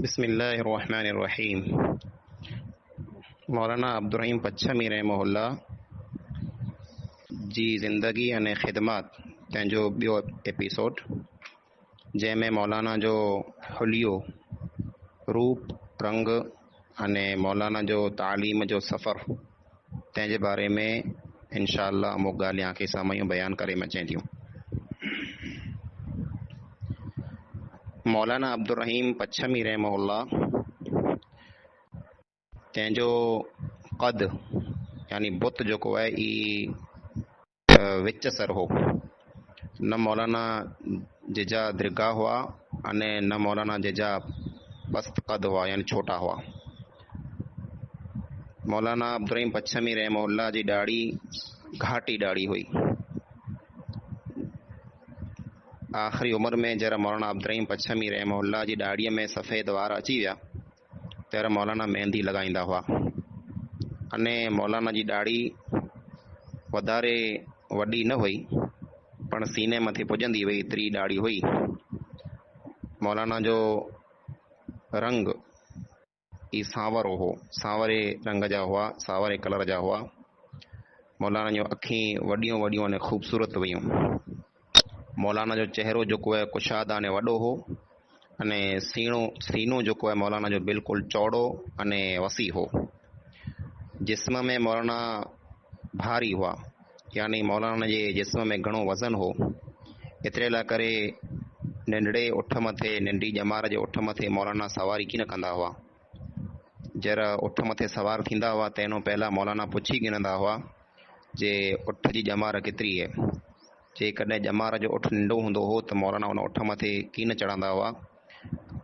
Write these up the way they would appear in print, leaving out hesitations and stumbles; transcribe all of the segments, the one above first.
بسم اللہ الرحمن الرحیم۔ مولانا عبدالرحیم پچھمی رحمہ اللہ جی زندگی अने ख़िदमत तंहिंजो ॿियो एपिसोड जंहिं में मौलाना जो हुलियो रूप रंग अने मौलाना जो तालीम जो सफ़र तंहिंजे बारे में इंशा अल्लाह अमुक ॻाल्हियां खे साम्हूं बयान करे अचनि थियूं। मौलाना अब्दुर्रहीम पच्छमी रहमहुल्लाह तंहिंजो क़द यानी बुत जेको आहे ई विच सर हो। न मौलाना जिजा दरगाह हुआ अने न मौलाना जिजा पस्त कद हुआ यानी छोटा हुआ। मौलाना अब्दुर्रहीम पच्छमी रहमहुल्लाह जी ॾाढ़ी घाटी ॾाढ़ी हुई। आख़िरी उमिरि में जरा मौलाना अब्दुर्रहीम पच्छमी रहमहुल्लाह जी ॾाढ़ीअ में सफ़ेद वार अची विया तर मौलाना मेहंदी लॻाईंदा हुआ। अने मौलाना जी ॾाढ़ी वधारे वॾी न हुई पण सीने मथे पुॼंदी हुई, एतिरी ॾाढ़ी हुई। मौलाना जो रंग ई सांवरो हो, सांवरे रंग जा हुआ, सांवरे कलर जा हुआ। मौलाना जूं अखीं वॾियूं वॾियूं अने ख़ूबसूरत हुयूं। मौलाना जो चहिरो जेको आहे कुशाद अने वॾो हो अने सीनो जेको आहे मौलाना जो बिल्कुलु चौड़ो अने वसी हो। जिस्म में मौलाना भारी हुआ यानी मौलाना जे जिस्म में घणो वज़न हो। एतिरे लाइ करे नंढड़े उठ मथे नंढी ॼमार जे उठ मथे मौलाना सवारी कीन कंदा हुआ। जरा उठ मथे सवार थींदा हुआ तंहिंखां पहिला मौलाना पुछी गिनंदा हुआ जे उठ जी ॼमार केतिरी आहे। जेकॾहिं ॼमार जो उठ नंढो हूंदो हो त मौलाना उन उठ मथे कीन चढ़ंदा हुआ,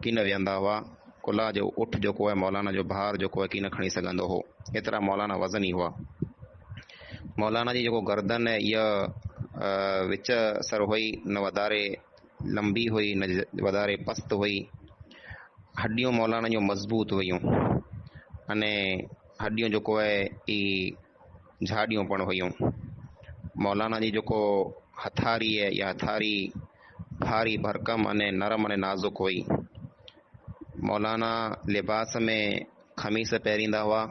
कीन विहंदा हुआ। कुल्ला जो उठ जेको आहे मौलाना जो भार जेको आहे कीन खणी सघंदो हो, एतिरा मौलाना वज़नी हुआ। मौलाना जी जेको गर्दन आहे इहा विच सर हुई, न वधारे लंबी हुई न वधारे पस्त हुई। हड्डियूं मौलाना जूं मज़बूत हुयूं अने हड्डियूं जेको आहे ई झाड़ियूं पण हुयूं। मौलाना जी जेको हथारी आहे इहा हथारी भारी भरकम अने नरम अने नाज़ुक हुई। मौलाना लिबास में खमीस पहिरींदा हुआ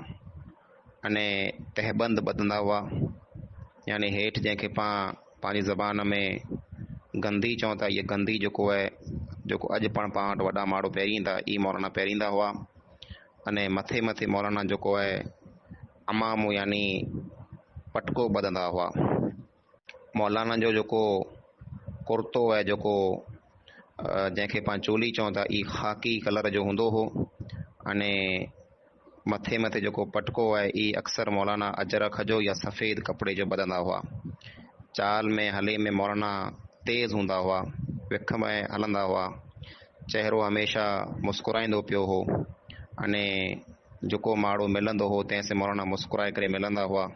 अने तहबंद ॿधंदा हुआ यानी हेठि जंहिंखे पाण पंहिंजी ज़बान में गंदी चऊं था, इहा गंदी जेको आहे जेको अॼु पाण वटि वॾा माण्हू पहिरींदा ई मौलाना पहिरींदा हुआ। अने मथे मथे मौलाना जेको आहे अमाम यानी पटको ॿधंदा हुआ। मौलाना जो जेको कुर्तो आहे जेको जंहिंखे पाण चोली चऊं था ई ख़ाकी कलर जो हूंदो हो अने मथे मथे जेको पटको आहे ई अक्सर मौलाना अजरक जो या सफ़ेद कपिड़े जो ॿधंदा हुआ। चाल में हले में मौलाना तेज़ हूंदा हुआ, विख में हलंदा हुआ। चहिरो हमेशह मुस्कुराईंदो पियो हो अने जेको माण्हू मिलंदो हो तंहिंसे मौलाना मुस्कुराए करे मिलंदा हुआ।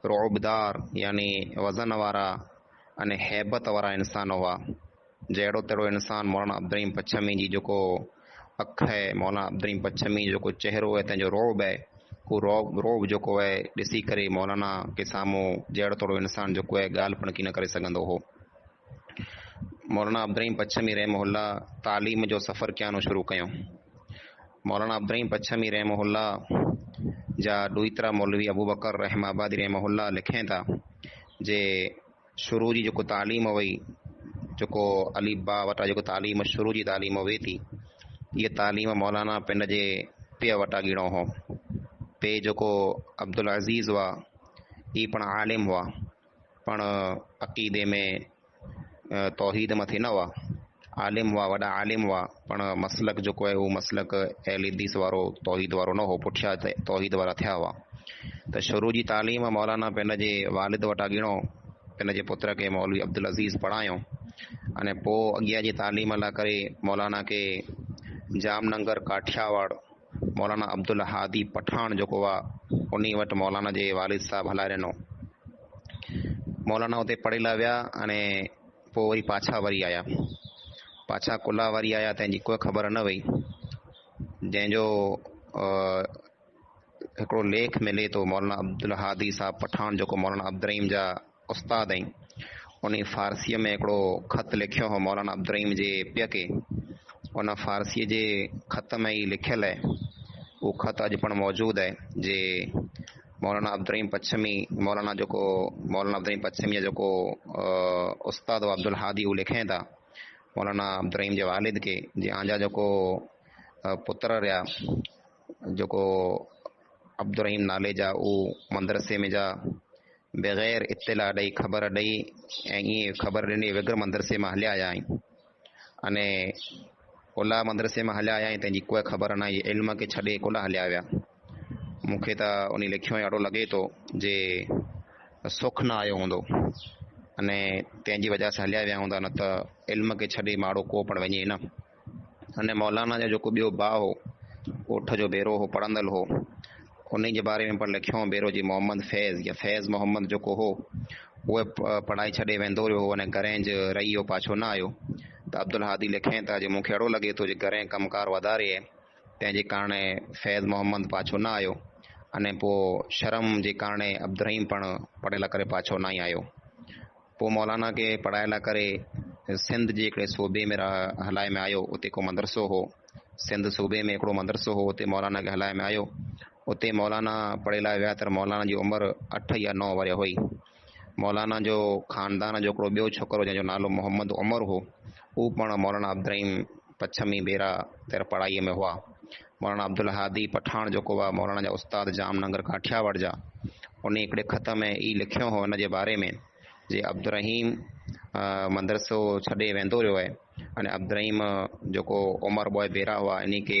रोबदार यानी वज़न वारा अने हैबत वारा इंसान हुआ। जहिड़ो तहिड़ो इंसान मौलाना अब्दुर्रहीम पच्छमी जी जेको अख आहे, मौलाना अब्दुर्रहीम पच्छमी जो जेको चहिरो आहे तंहिंजो रोब आहे, हू रोब जेको आहे ॾिसी करे मौलाना के साम्हूं जहिड़ो तहिड़ो इंसान जेको आहे ॻाल्हि पिणु कीन करे सघंदो हो। मौलाना अब्दुर्रहीम पच्छमी रहमहुल्लाह तालीम जो सफ़र कयानो शुरू कयूं। मौलाना अब्दुर्रहीम पच्छमी रहमहुल्लाह जा ॾोहितरा मौलवी अबू बकर रहमाबादी रहमहुल्लाह लिखें था जे शुरू जी जेको तालीम हुई, जेको अली बा वटां जेको तालीम शुरू जी तालीम हुई थी, इहा तालीम मौलाना पिंड जे पीउ वटां ॻिणो हो। पे जेको अब्दुल अज़ीज़ हुआ ई पण आलिम हुआ पण अक़ीदे में तौहीद मथे न हुआ। आलिम हुआ, वॾा आलिम हुआ पण मसलक जेको आहे उहो मसलक अहल हदीस वारो तौहीद वारो न हो, पुठियां तौहीद वारा थिया हुआ। त शुरू जी तालीम मौलाना पिंड जे वालिद वटां ॻिणो, पिंड जे पुत्र खे मौलवी अब्दुल अज़ीज़ पढ़ायो अने पोइ अॻियां जी तालीम लाइ करे मौलाना खे जामनगर काठियावाड़ मौलाना अब्दुल हादी पठान जेको आहे उन वटि मौलाना जे वालिद साहब हलाए ॾिनो। मौलाना हुते पढ़ियला विया अने पोइ वरी पाछा वरी आया, पाछा कुल्ला वरी आया, तंहिंजी कोई ख़बर न हुई। जंहिंजो हिकिड़ो लेख मिले थो मौलाना अब्दुल हादी साहब पठान जेको मौलाना अब्दुर्रहीम जा उस्ताद आहिनि, उन फारसीअ में हिकिड़ो ख़त लिखियो हो मौलाना अब्दुर्रहीम जे पीउ खे उन फारसीअ जे ख़त में ई लिखियलु आहे। उहो ख़त अॼु पण मौजूदु आहे जे मौलाना अब्दुर्रहीम पच्छमी मौलाना अब्दुर्रहीम पच्छमी जा जेको उस्ताद अब्दुल हादी उहे लिखनि था मौलाना अब्दुर्रहीम जे वालिद खे, जे आंजा जेको पुत्र रहिया जेको अब्दुर्रहीम नाले जा, उहो मदरसे में जा बग़ैर इत्तिला ॾेई ख़बर ॾेई ऐं ईअं ख़बर ॾिनी विगर मदरसे मां हलिया आया आहिनि। अने कुला मदरसे मां हलिया आया आहिनि, तंहिंजी कोई ख़बर न आहे, इल्म खे छॾे कुला हलिया विया। मूंखे त उन लिखियो अहिड़ो लॻे थो जे सुख न आयो हूंदो अने तंहिंजी वजह सां हलिया विया हूंदा, न त इल्म खे छॾे माण्हू को पण वञे न। अने मौलाना जो जेको ॿियो भाउ हो, ॻोठ जो भेरो हो, पढ़ंदड़ हो, उन जे बारे में पण लिखियो भेरो जी मोहम्मद फैज़ या फैज़ मोहम्मद जेको हो, उहे पढ़ाई छॾे वेंदो रहियो अने घरें ज रही वियो, पाछो न आयो। त अब्दुल हादी लिखनि था जे मूंखे अहिड़ो लॻे थो जे घरें कमकार वधारे आहे, तंहिंजे कारणे फैज़ मोहम्मद पाछो न आयो। अने पोइ शर्म जे कारणे अब्दुर्रहीम पण पढ़े लाइ करे पाछो न ई आयो। पोइ मौलाना खे पढ़ाए लाइ करे सिंध जे हिकिड़े सूबे में हलाए में आयो। उते को मदरसो हो, सिंध सूबे में हिकिड़ो मदरसो हो, उते मौलाना खे हलाए में आयो। उते मौलाना पढ़े लाइ विया त मौलाना जी उमिरि 8 या 9 वरी हुई। मौलाना जो ख़ानदान जो हिकिड़ो ॿियो छोकिरो जंहिंजो नालो मोहम्मद उमर हो, हू पण मौलाना अब्दुर्रहीम पच्छमी बेरा तेर पढ़ाईअ में हुआ। मौलाना अब्दुल हादी पठान जेको हुआ मौलाना जा उस्ताद जामनगर काठियावाड़ जा, उन हिकिड़े ख़त में ई लिखियो हो हिन जे बारे में जे अब्दुर्रहीम मदरसो छॾे वेंदो रहियो आहे। अने अब्दुर्रहीम जेको उमर बॉय बेरा हुआ, इन खे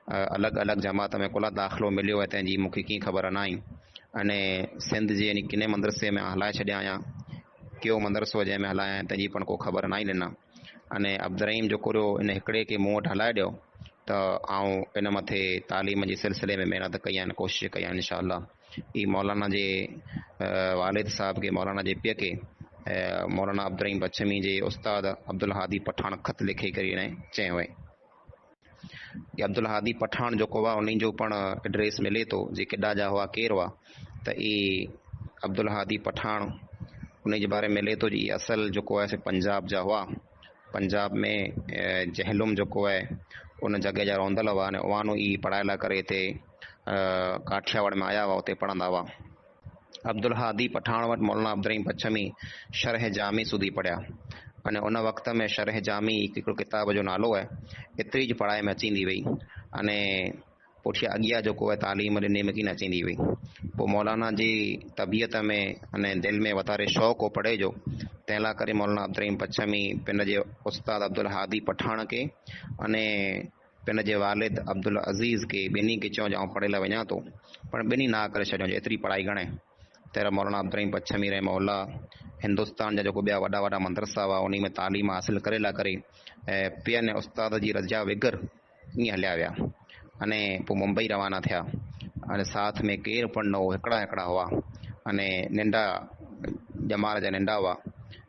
अलॻि अलॻि जमात में कुला दाख़िलो मिलियो आहे, तंहिंजी मूंखे कीअं ख़बर न आई। अने सिंध जे यानी किने मदरसे में हलाए छॾिया आहियां, कहिड़ो मदरसो जंहिंमें हलाया आहिनि, तंहिंजी पण को ख़बर न आई ॾिना। अने अब्दुर्रहीम जेको इन हिकिड़े खे मूं वटि हलाए ॾियो त आउं इन मथे तालीम जे सिलसिले में महिनत कई आहिनि, कोशिशि कई आहिनि इनशाअल्लाह। ही मौलाना जे वालिद साहब खे, मौलाना जे पीउ खे मौलाना अब्दुर्रहीम पच्छमी जे उस्ताद अब्दुल हादी पठान ख़त लिखी करे चयो आहे। अब्दुल हादी पठान जेको हुआ उन्हनि जो पण एड्रेस मिले थो जे केॾा जा हुआ, केरु हुआ, त ई अब्दुल हादी पठान उन जे बारे में मिले थो जी असल जेको आहे पंजाब जा हुआ। पंजाब में जहलुम जेको आहे उन जॻह जा रहंदड़ हुआ, अने उहानो ई पढ़ाई लाइ करे हिते काठियावाड़ में आया हुआ, उते पढ़ंदा हुआ। अब्दुल हादी पठान वटि मौलाना अब्दुर्रहीम पच्छमी शरह जामी सुधी पढ़िया। अने उन वक़्त में शरह जामी हिकिड़ो किताब जो नालो आहे, एतिरी ज पढ़ाई में अचींदी वई। अने पुठियां अॻियां जेको आहे तालीम ॾिने में कीन अचींदी वई। पोइ मौलाना जी तबियत में अने दिलि में वधारे शौक़ु हो पढ़े जो, तंहिं लाइ करे मौलाना अब्दुर्रहीम पच्छमी पिन जे उस्ताद अब्दुल हादी पठान खे अने पिन जे वालिद अब्दुल अज़ीज़ के ॿिन्ही खे चयो आउं पढ़े लाइ वञा थो, पर ॿिन्ही ना करे छॾियो, एतिरी पढ़ाई घणे। तहिड़ा मौलाना अब्दुर्रहीम पच्छमी रहमहुल्लाह हिंदुस्तान जा जेको ॿिया वॾा वॾा मदरसा हुआ उन में तालीम हासिल करे लाइ करे ऐं पीउ ने उस्ताद जी रजा विगर ईअं हलिया विया। अने पोइ मुंबई रवाना थिया। अने साथ में केरु पण न हो, हिकिड़ा हुआ। अने नंढा जमार जा नंढा हुआ।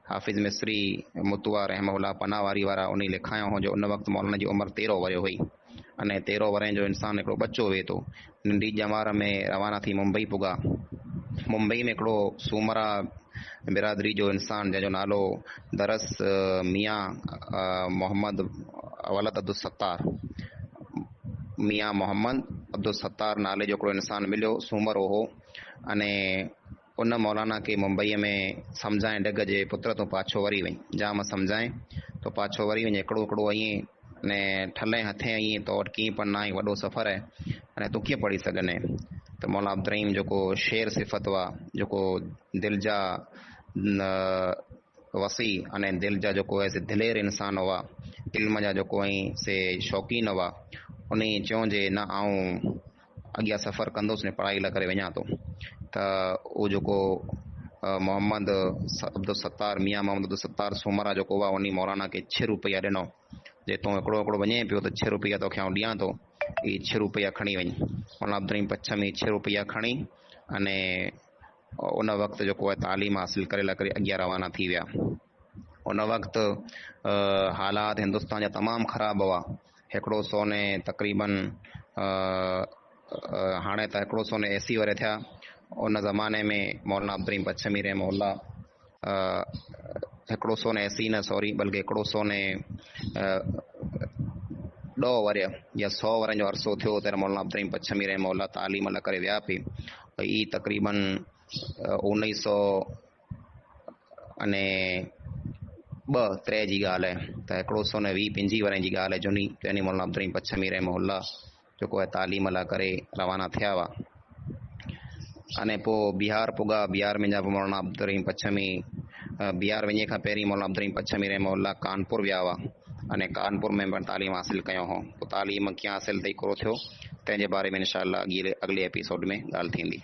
हाफ़िज़ मिस्री मुतुआ रहमहुल्लाह पनावारी वारा उन लिखायो हो जो उन वक़्तु मौलाना जी उमिरि 13 वरी हुई। अने 13 वरे जो इंसान हिकिड़ो बच्चो हुए थो, नंढी जमार में रवाना थी मुंबई पुॻा। मुंबई में हिकिड़ो सूमरा बिरादरी जो इंसान जंहिंजो नालो दरस मियाँ मोहम्मद वलद अब्दुल सत्तार, मियाँ मोहम्मद अब्दुल सत्तार नाले जो हिकिड़ो इंसानु मिलियो, सूमरो हो। अने उन मौलाना खे मुंबईअ में सम्झाए डिग जे पुत्र तूं पाछो वरी वई, जाम सम्झाए तो पाछो वरी वञे, हिकिड़ो ईअं अने ठले हथे ईअं तो वटि कीअं पण न आहे, वॾो सफ़र आहे, अने तूं कीअं पढ़ी सघंदे। त मौलाना अब्दुर्रहीम जेको शेर सिफ़त हुआ, जेको दिलि जा वसी अने दिलि जा जेको आहे से दिलेर इंसान हुआ, इल्म जा जेको ऐं से शौक़ीन हुआ, उन चयो जे न आऊं अॻियां सफ़र कंदुसि ने पढ़ाई लाइ करे वञा थो। त उहो जेको मोहम्मद अब्दुल सत्तार मियाँ मोहम्मद अब्दुल सत्तार सूमरा जेको हुआ उन मौलाना खे 6 रुपया ॾिनो, जे तूं हिकिड़ो वञे पियो त 6 रुपया तोखे आउं ॾियां थो, ई 6 रुपया खणी वञी। मौलाना अब्दुर्रहीम पच्छमी 6 रुपया खणी अने उन वक़्तु जेको आहे तालीम हासिल करे लाइ करे अॻियां रवाना थी विया। उन वक़्तु हालात हिंदुस्तान जा तमामु ख़राबु हुआ। हिकिड़ो सोने तक़रीबन हाणे त हिकिड़ो सोने AC वारे थिया, उन ज़माने में मौलाना अब्दुर्रहीम पच्छमी रहमहुल्लाह हिकिड़ो सोने AC न सॉरी बल्कि हिकिड़ो सोने वर या 100 वरनि जो अरसो थियो त मौलाना अब्दुर्रहीम पच्छमी रहमहुल्लाह तालीम लाइ करे विया पई। ई तक़रीबन 1900 अने 2-3 जी ॻाल्हि आहे त हिकिड़ो 120-25 वरनि जी ॻाल्हि आहे जुनी जॾहिं मौलाना अब्दुर्रहीम पच्छमी रहमहुल्लाह जेको आहे तालीम लाइ करे रवाना थिया हुआ। अने पोइ बिहार पुॻा, बिहार में जा मौलाना अब्दुर्रहीम पच्छमी बिहार वञे खां पहिरीं मौलाना अब्दुर्रहीम पच्छमी रहमहुल्लाह कानपुर विया हुआ अने कानपुर में पिणु तालीम हासिलु कयूं हुओ। पोइ तालीम कीअं हासिलु थी, हिकिड़ो थियो, तंहिंजे बारे में इंशाअल्लाह अॻिले एपिसोड में ॻाल्हि थींदी।